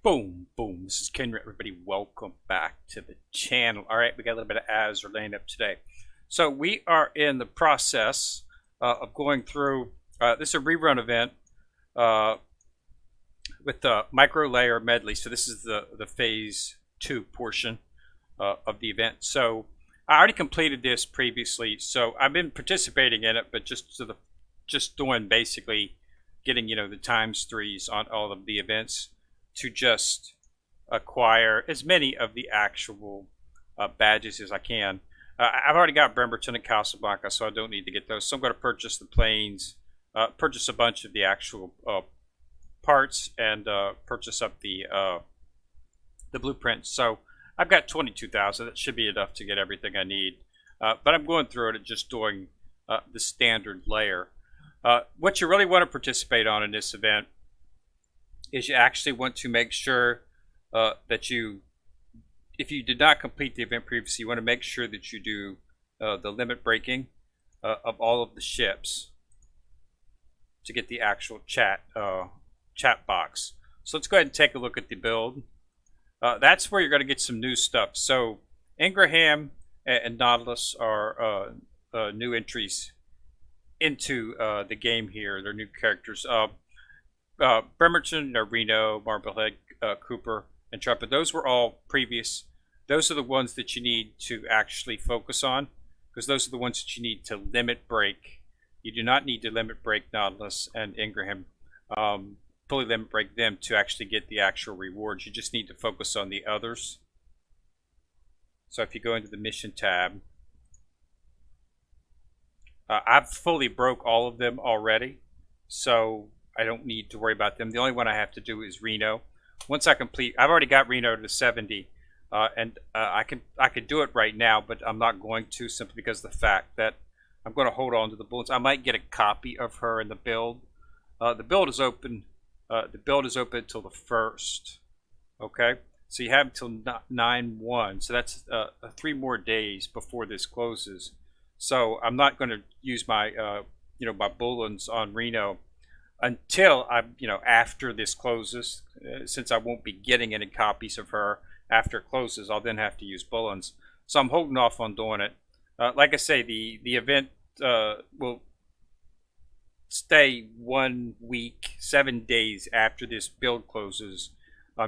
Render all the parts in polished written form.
Boom, boom. This is Ken. Everybody, welcome back to the channel. All right, we got a little bit of Azur laying up today. So we are in the process of going through. This is a rerun event with the Microlayer Medley. So this is the phase 2 portion of the event. So I already completed this previously, so I've been participating in it, but just doing basically getting the ×3s on all of the events to just acquire as many of the actual badges as I can. I've already got Bremerton and Casablanca, so I don't need to get those. So I'm going to purchase the planes, purchase a bunch of the actual parts, and purchase up the blueprints. So I've got 22,000. That should be enough to get everything I need. But I'm going through it and just doing the standard layer. What you really want to participate on in this event is you actually want to make sure that if you did not complete the event previously, you want to make sure that you do the limit breaking of all of the ships to get the actual chat box. So let's go ahead and take a look at the build. That's where you're going to get some new stuff. So Ingraham and Nautilus are new entries into the game here. They're new characters. Bremerton, Reno, Marblehead, Cooper, and Trumpet. Those were all previous. Those are the ones that you need to actually focus on, because those are the ones that you need to limit break. You do not need to limit break Nautilus and Ingraham. Fully limit break them to actually get the actual rewards. You just need to focus on the others. So if you go into the mission tab, I've fully broke all of them already, so I don't need to worry about them. The only one I have to do is Reno. Once I complete, I've already got Reno to 70, and I could do it right now, but I'm not going to, simply because of the fact that I'm going to hold on to the bullets. I might get a copy of her in the build. The build is open. The build is open until the 1st. Okay, so you have until 9/1. So that's 3 more days before this closes. So I'm not going to use my my bullets on Reno until after this closes, since I won't be getting any copies of her after it closes. I'll then have to use bullets. So I'm holding off on doing it. Like I say, the event will stay 1 week, 7 days after this build closes.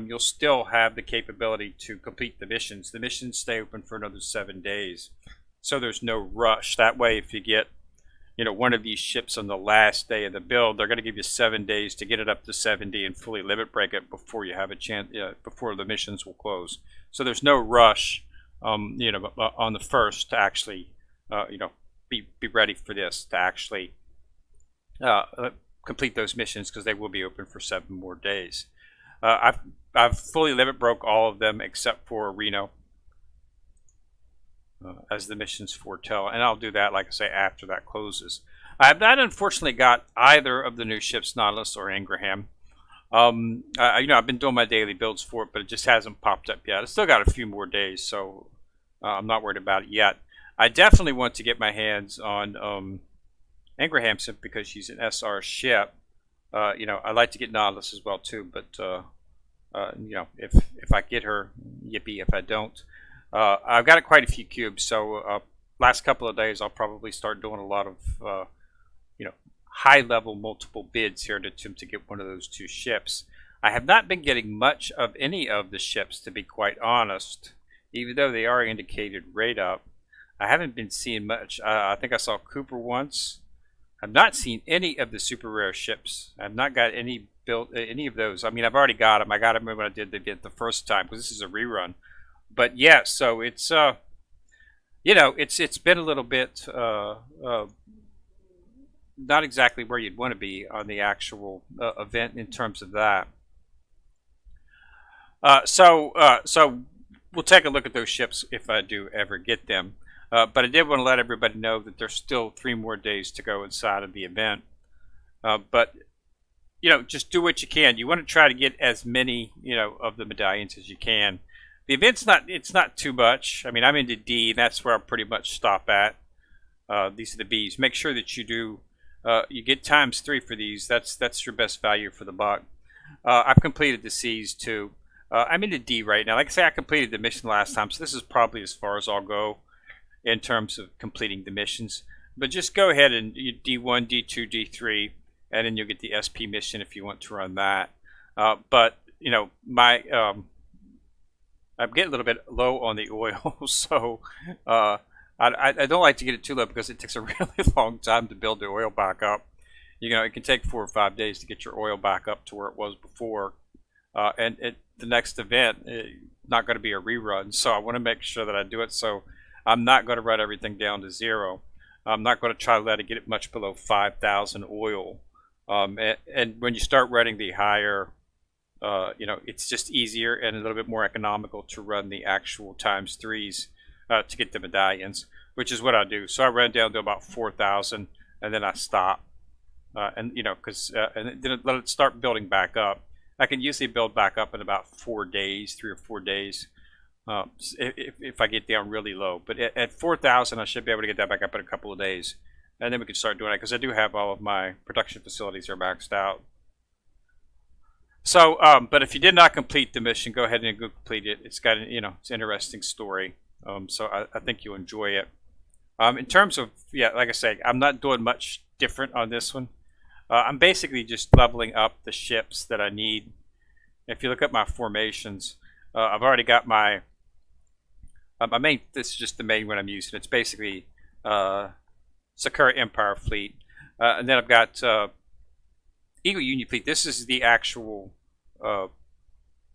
You'll still have the capability to complete the missions. The missions stay open for another 7 days, so there's no rush. That way, if you get one of these ships on the last day of the build, they're going to give you 7 days to get it up to 70 and fully limit break it before you have a chance, before the missions will close. So there's no rush, on the 1st to actually, be ready for this, to actually complete those missions, because they will be open for 7 more days. I've fully limit broke all of them except for Reno, as the missions foretell, and I'll do that, like I say, after that closes. I have not, unfortunately, got either of the new ships, Nautilus or Ingraham. I've been doing my daily builds for it, but it just hasn't popped up yet. I still got a few more days, so I'm not worried about it yet. I definitely want to get my hands on Ingraham, simply because she's an SR ship. I like to get Nautilus as well too, but if I get her, yippee. If I don't, I've got quite a few cubes, so last couple of days I'll probably start doing a lot of high-level multiple bids here to attempt to get one of those 2 ships. I have not been getting much of any of the ships, to be quite honest, even though they are indicated rate up. I haven't been seeing much. I think I saw Cooper once. I've not seen any of the super rare ships. I've not got any built, any of those. I mean, I've already got them. I got them when I did the event the first time, because this is a rerun. But yeah, so it's it's been a little bit not exactly where you'd want to be on the actual event in terms of that. So we'll take a look at those ships if I do ever get them. But I did want to let everybody know that there's still 3 more days to go inside of the event. But just do what you can. You want to try to get as many of the medallions as you can. The event's not too much. I mean, I'm into D. That's where I'll pretty much stop at. These are the Bs. Make sure that you do you get ×3 for these. That's your best value for the buck. I've completed the Cs too. I'm in the D right now. Like I say, I completed the mission last time, so this is probably as far as I'll go in terms of completing the missions. But just go ahead and you D1, D2, D3, and then you'll get the SP mission if you want to run that. But you know, I'm getting a little bit low on the oil, so I don't like to get it too low because it takes a really long time to build the oil back up. You know, it can take 4 or 5 days to get your oil back up to where it was before. And the next event not going to be a rerun, so I want to make sure that I do it. So I'm not going to run everything down to 0. I'm not going to try to let it get it much below 5,000 oil. And when you start running the higher, you know, it's just easier and a little bit more economical to run the actual ×3s to get the medallions, which is what I do. So I ran down to about 4,000 and then I stop. And you know, and then let it start building back up. I can usually build back up in about 4 days, 3 or 4 days, if I get down really low. But at 4,000, I should be able to get that back up in a couple of days, and then we can start doing it because I do have all of my production facilities are maxed out. So, but if you did not complete the mission, go ahead and go complete it. It's got, you know, it's an interesting story. So I think you'll enjoy it. In terms of, yeah, like I say, I'm not doing much different on this one. I'm basically just leveling up the ships that I need. If you look at my formations, I've already got my main. This is just the main one I'm using. It's basically Sakura Empire fleet, and then I've got Eagle Union fleet. This is the actual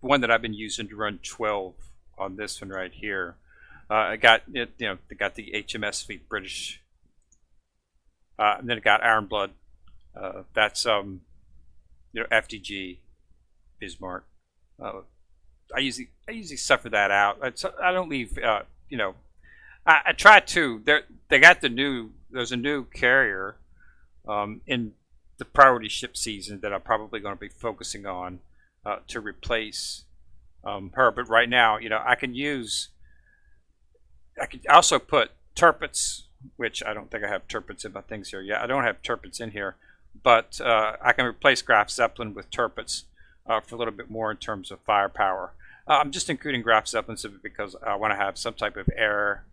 one that I've been using to run 12 on this one right here. I got it, you know, I got the HMS fleet British, and then I got Iron Blood. That's you know, FDG, Bismarck. I usually suffer that out. I don't leave. You know, I try to. They got the new. There's a new carrier in the priority ship season that I'm probably going to be focusing on to replace her. But right now, you know, I can use. I could also put turpets, which I don't think I have turpets in my things here. Yeah, I don't have turpets in here. But I can replace Graf Zeppelin with turpets for a little bit more in terms of firepower. I'm just including Graf Zeppelin simply because I want to have some type of air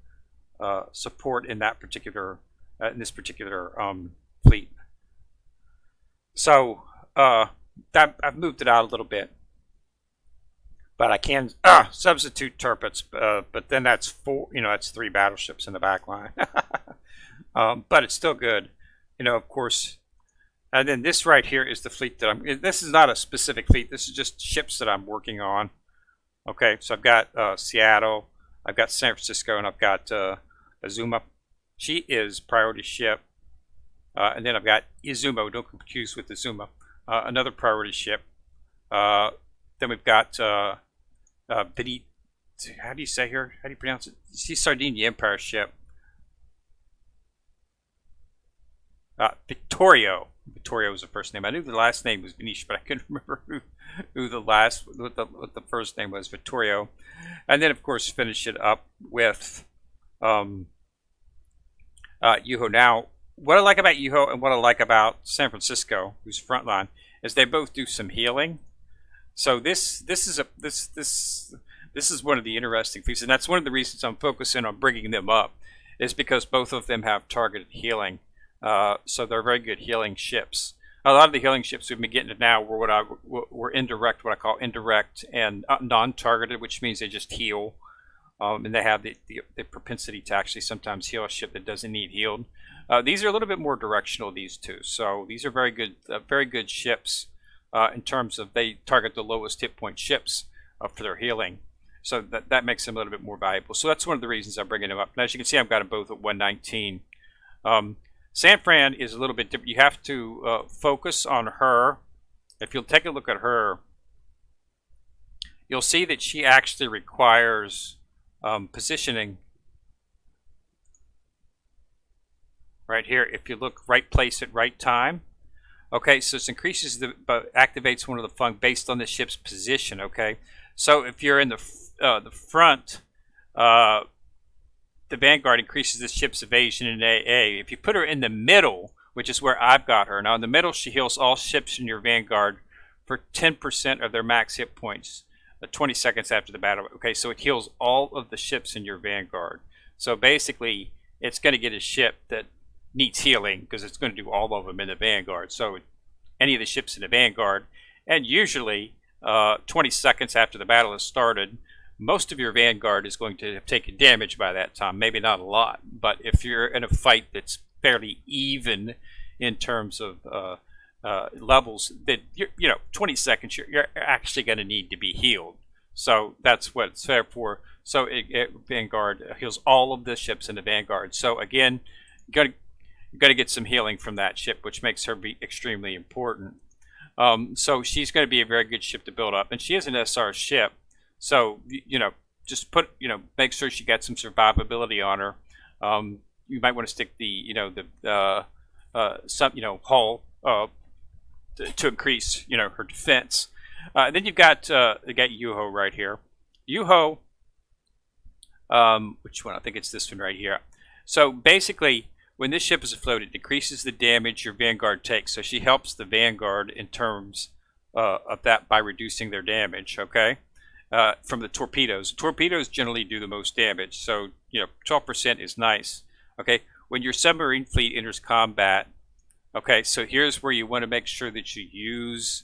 support in that particular, in this particular fleet. So I've moved it out a little bit, but I can substitute turpets. But then that's 4, you know, that's 3 battleships in the back line. But it's still good, you know. Of course. And then this right here is the fleet that this is not a specific fleet. This is just ships that I'm working on. Okay, so I've got Seattle, I've got San Francisco, and I've got Azuma. She is priority ship. And then I've got Izumo, don't confuse with Azuma, another priority ship. Then we've got Petit, how do you say here? How do you pronounce it? She's Sardinia Empire ship. Vittorio. Vittorio was the first name. I knew the last name was Venice, but I couldn't remember who what the first name was. Vittorio, and then of course finish it up with Yuho. Now, what I like about Yuho and what I like about San Francisco, who's frontline, is they both do some healing. So this is one of the interesting things, and that's one of the reasons I'm focusing on bringing them up, is because both of them have targeted healing. So they're very good healing ships. A lot of the healing ships we've been getting now were indirect, what I call indirect and non-targeted, which means they just heal, and they have the propensity to actually sometimes heal a ship that doesn't need healed. These are a little bit more directional, these two. So these are very good ships in terms of they target the lowest hit point ships for their healing. So that makes them a little bit more valuable. So that's one of the reasons I'm bringing them up. And as you can see, I've got them both at 119. San Fran is a little bit different. You have to focus on her. If you'll take a look at her, you'll see that she actually requires positioning right here. If you look, right place at right time. Okay, so it increases activates one of the function based on the ship's position. Okay, so if you're in the front, the Vanguard increases the ship's evasion in AA. If you put her in the middle, which is where I've got her now, in the middle she heals all ships in your Vanguard for 10% of their max hit points. 20 seconds after the battle. Okay, so it heals all of the ships in your vanguard. So basically, it's going to get a ship that needs healing because it's going to do all of them in the vanguard. So any of the ships in the vanguard, and usually 20 seconds after the battle has started, most of your vanguard is going to have taken damage by that time. Maybe not a lot, but if you're in a fight that's fairly even in terms of levels, that 20 seconds, you're actually going to need to be healed. So that's what it's there for. So Vanguard heals all of the ships in the Vanguard. So again, you got to get some healing from that ship, which makes her be extremely important. So she's going to be a very good ship to build up, and she is an SR ship. So just make sure she got some survivability on her. You might want to stick the hull to increase her defense. Then you got Yuho right here. Yuho, which one? I think it's this one right here. So basically, when this ship is afloat, it decreases the damage your Vanguard takes. So she helps the Vanguard in terms of that by reducing their damage. Okay, from the torpedoes. Torpedoes generally do the most damage. So 12% is nice. Okay, when your submarine fleet enters combat. Okay, so here's where you want to make sure that you use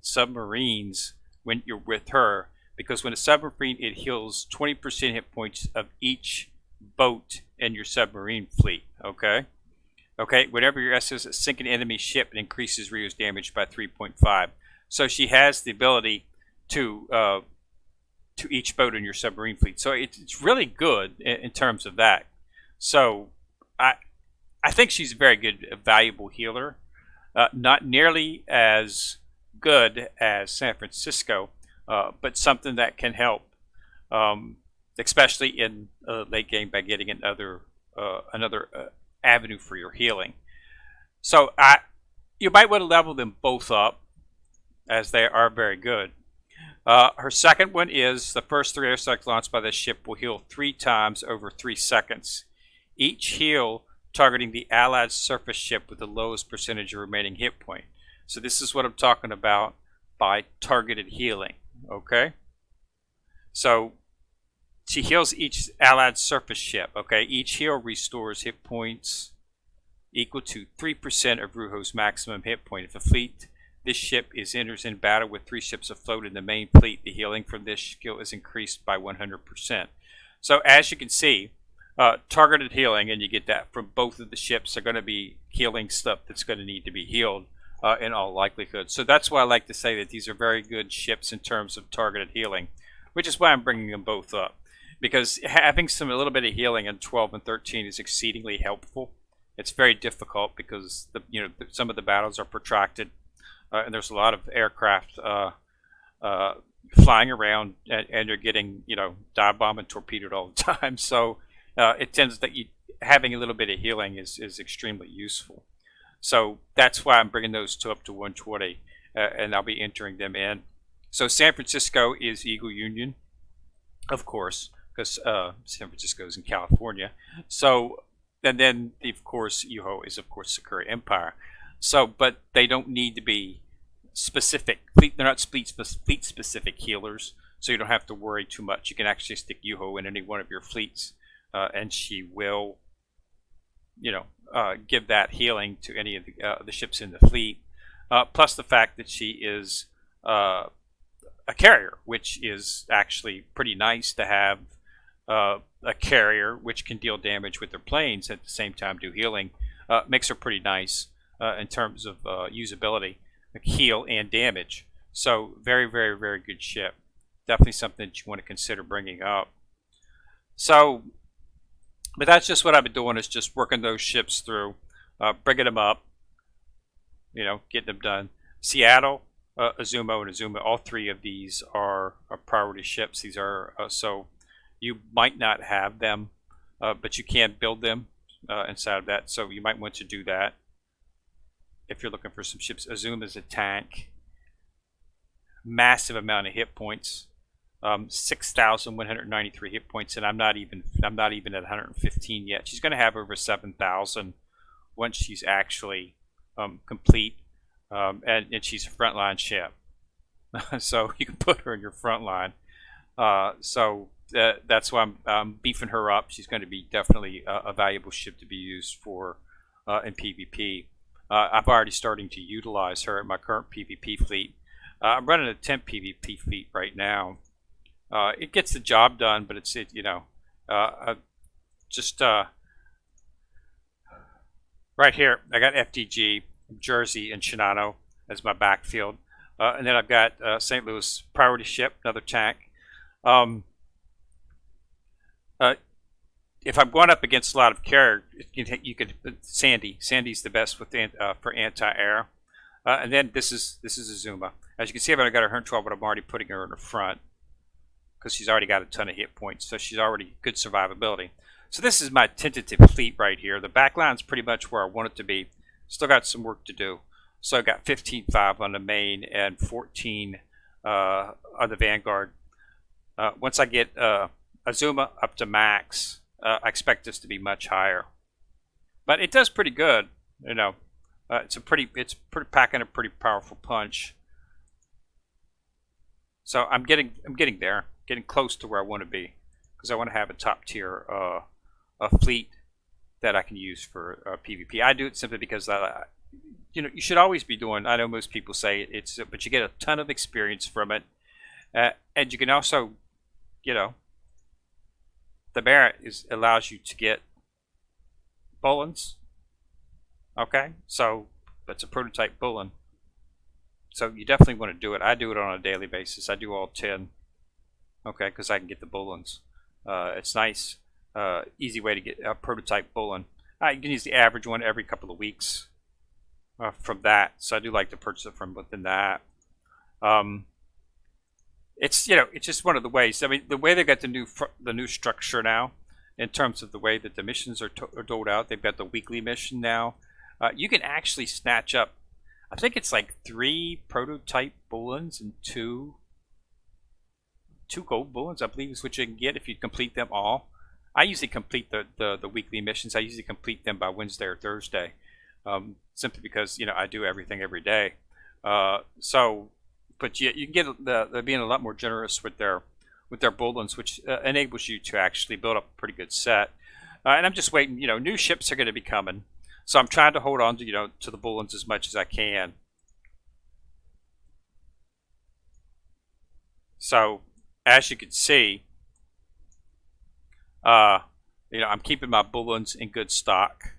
submarines when you're with her, because when a submarine, it heals 20% hit points of each boat in your submarine fleet. Okay, whenever your SS sink an enemy ship, it increases Rio's damage by 3.5. So she has the ability to each boat in your submarine fleet. So it's really good in terms of that. So I think she's a very good, valuable healer. Not nearly as good as San Francisco, but something that can help, especially in late game by getting another avenue for your healing. So you might want to level them both up, as they are very good. Her second one is the first 3 air strikes launched by this ship will heal 3 times over 3 seconds. Each heal targeting the allied surface ship with the lowest percentage of remaining hit point. So this is what I'm talking about by targeted healing. Okay, so she heals each allied surface ship. Okay, each heal restores hit points equal to 3% of Ruho's maximum hit point. If a fleet this ship enters in battle with 3 ships afloat in the main fleet, the healing from this skill is increased by 100%. So as you can see, targeted healing, and you get that from both of the ships, are going to be healing stuff that's going to need to be healed in all likelihood. So that's why I like to say that these are very good ships in terms of targeted healing, which is why I'm bringing them both up, because having a little bit of healing in 12 and 13 is exceedingly helpful. It's very difficult because some of the battles are protracted, and there's a lot of aircraft flying around, and you're getting dive bombed and torpedoed all the time. So it tends that having a little bit of healing is extremely useful. So that's why I'm bringing those two up to 120, and I'll be entering them in. So San Francisco is Eagle Union, of course, because San Francisco is in California. So, and then of course Yuho is of course Sakura Empire. So, but they don't need to be specific. They're not fleet specific healers, so you don't have to worry too much. You can actually stick Yuho in any one of your fleets, and she will, give that healing to any of the ships in the fleet. Plus the fact that she is a carrier, which is actually pretty nice to have. A carrier which can deal damage with their planes at the same time do healing makes her pretty nice in terms of usability, like heal and damage. So very, very, very good ship. Definitely something that you want to consider bringing up. So, but that's just what I've been doing, is just working those ships through, bringing them up, getting them done. Seattle, Azumo, and Azuma, all 3 of these are priority ships. These are so you might not have them, but you can build them inside of that. So you might want to do that if you're looking for some ships. Azuma is a tank, massive amount of hit points, 6,193 hit points, and I'm not even at 115 yet. She's going to have over 7,000 once she's actually complete, and she's a frontline ship. so you can put her in your front line. That's why I'm beefing her up. She's going to be definitely a valuable ship to be used for in PvP. I've already starting to utilize her in my current PvP fleet. I'm running a 10 PvP fleet right now. It gets the job done, but it's just right here. I got FDG, Jersey, and Shinano as my backfield, and then I've got St. Louis priority ship, another tank. Um, if I'm going up against a lot of carrier, you could Sandy. Sandy's the best with for anti-air, and then this is Azuma. As you can see, I've only got her 112, but I'm already putting her in the front because she's already got a ton of hit points, so she's already good survivability. So this is my tentative fleet right here. The back line's pretty much where I want it to be. Still got some work to do. So I got 15.5 on the main and 14 on the Vanguard. Once I get Azuma up to max, I expect this to be much higher. But it does pretty good, you know. It's packing a pretty powerful punch. So I'm getting there, getting close to where I want to be, because I want to have a top tier a fleet that I can use for PvP. I do it simply because you should always be doing. I know most people say it's, but you get a ton of experience from it, and you can also, the merit allows you to get bullens. Okay, so that's a prototype bullen. So you definitely want to do it. I do it on a daily basis. I do all 10. Okay, because I can get the bullens. It's nice, easy way to get a prototype bullen. You can use the average one every couple of weeks from that. So I do like to purchase it from within that. It's it's just one of the ways. I mean, the way they got the new structure now, in terms of the way that the missions are doled out. They've got the weekly mission now. You can actually snatch up, I think it's like 3 prototype bullens and 2 gold bullens, I believe is what you can get if you complete them all. I usually complete the weekly missions. I usually complete them by Wednesday or Thursday, simply because I do everything every day. But you can get they're being a lot more generous with their bullens, which enables you to actually build up a pretty good set. And I'm just waiting. New ships are going to be coming, so I'm trying to hold on to to the bullens as much as I can. So as you can see, I'm keeping my bullens in good stock.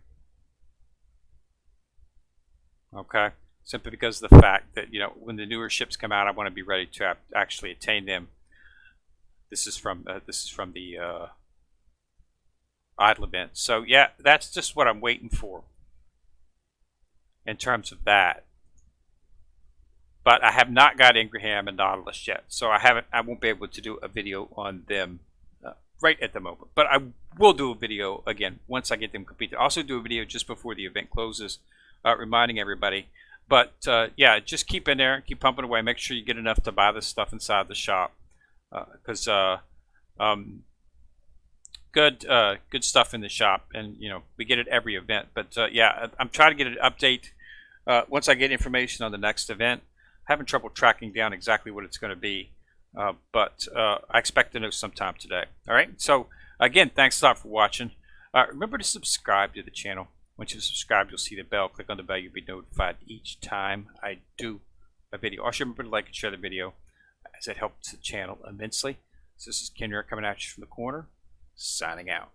Okay, simply because of the fact that when the newer ships come out, I want to be ready to actually attain them. This is from the idle event. So yeah, that's just what I'm waiting for in terms of that. But I have not got Ingraham and Nautilus yet, so I won't be able to do a video on them right at the moment. But I will do a video again once I get them completed. I'll also do a video just before the event closes, reminding everybody. But yeah, just keep in there, keep pumping away. Make sure you get enough to buy this stuff inside the shop, because good stuff in the shop, and we get it every event. But yeah, I'm trying to get an update once I get information on the next event. Having trouble tracking down exactly what it's going to be, but I expect to know sometime today. All right, so again, thanks a lot for watching. Remember to subscribe to the channel. Once you subscribe, you'll see the bell. Click on the bell, you'll be notified each time I do a video. Also, remember to like and share the video, as it helps the channel immensely. So this is Kenrick coming at you from the corner, signing out.